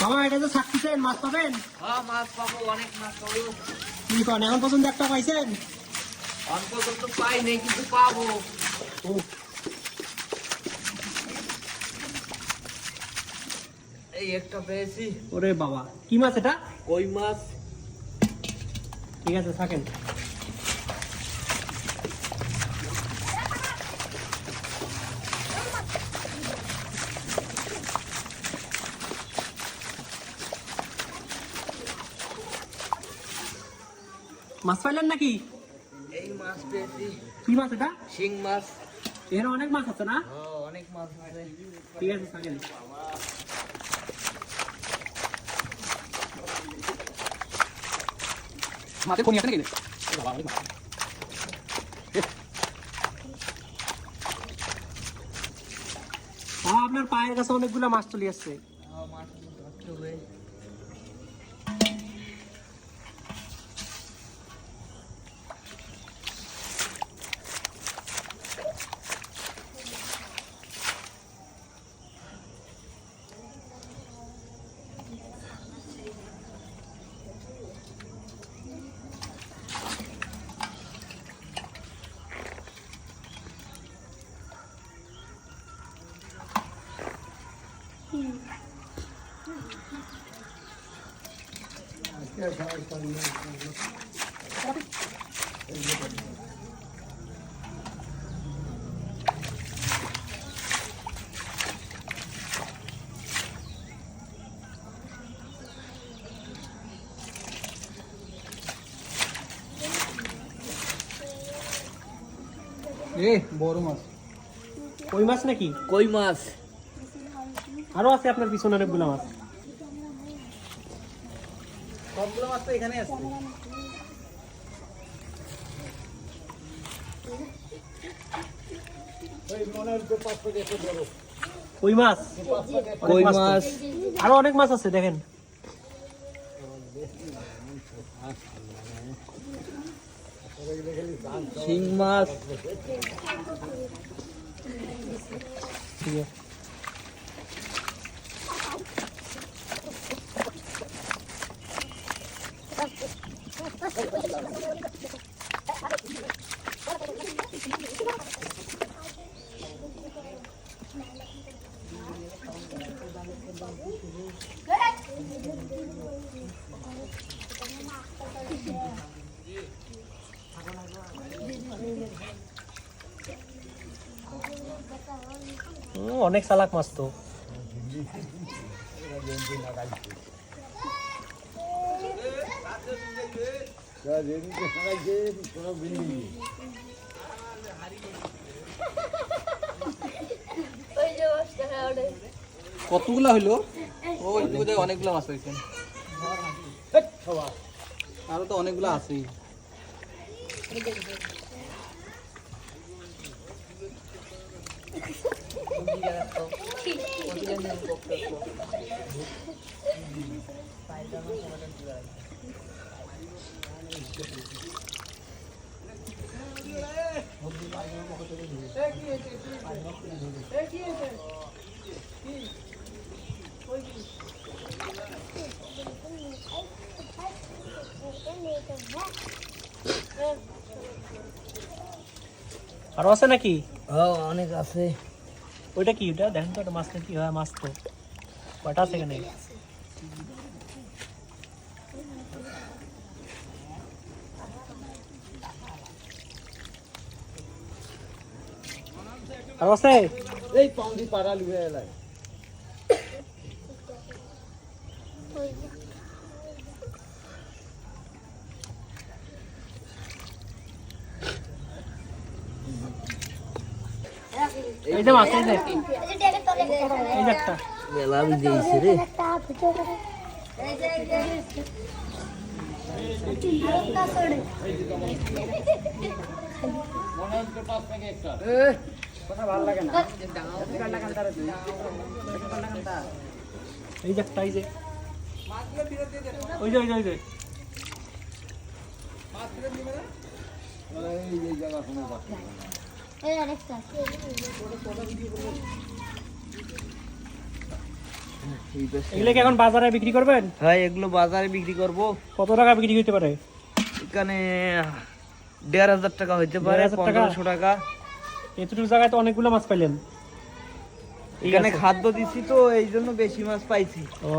মামা এটা তো ছাড়তেছেন, মাছ পাবেন? হ্যাঁ মাছ পাবো, অনেক মাছ পাবো। কি করেন এখন পর্যন্ত একটা পাইছেন? অন্তত তো পাই নেই, কিন্তু পাবো। এই একটা পেয়েছি। ওরে বাবা, কি মাছ এটা? কই মাছ। ঠিক আছে থাকেন। মাছ পাইলেন নাকি? এই মাছ পেয়েছি। কি মাছ এটা? শিং মাছ। এখানে অনেক মাছ আছে না? হ্যাঁ অনেক মাছ আছে। ঠিক আছে থাকেন। মাছের খনি আছে নাকি? আপনার পায়ের কাছে অনেকগুলো মাছ চলে আসছে। মাছ ধরতে হবে। বড় মাছ। কই মাছ নাকি? কই মাছ। আরো আছে আপনার পিছনে অনেকগুলো মাছ। সবগুলো মাছ তো এখানে আছে। কই মাছ। কই মাছ। আরো অনেক মাছ আছে দেখেন। শিং মাছ। ঠিক আছে। অনেক চালাক মাছ তো। কতগুলা হইলো? ওই অনেকগুলা মাছ হয়েছে। আরো তো অনেকগুলা আছেই। আরো আছে নাকি? হ্যাঁ অনেক আছে। ওইটা কি? ওটা দেখেন তো, ওটা মাছ নাকি? হ্যাঁ মাছ তো। কটা আছে এখানে? আরো আছে? এই পাউন্ডি পাড়া লিয়ে এলাই। এই যে মাছ, এই যে এই যে একটা। মেলা দিয়েছে রে। এই যে একটা, এই যে ওই যে ওই যে ওই যে এগুলো কি এখন বাজারে বিক্রি করবেন? হ্যাঁ, এগুলো বাজারে বিক্রি করব। কত টাকা বিক্রি হতে পারে? এখানে 1,500 টাকা হইতে পারে, 1,500 টাকা? 1500 টাকা। এতটুকু জায়গায় তো অনেকগুলো মাছ পাইলেন। এখানে খাদ্য দিছি তো এই জন্য বেশি মাছ পাইছি। ও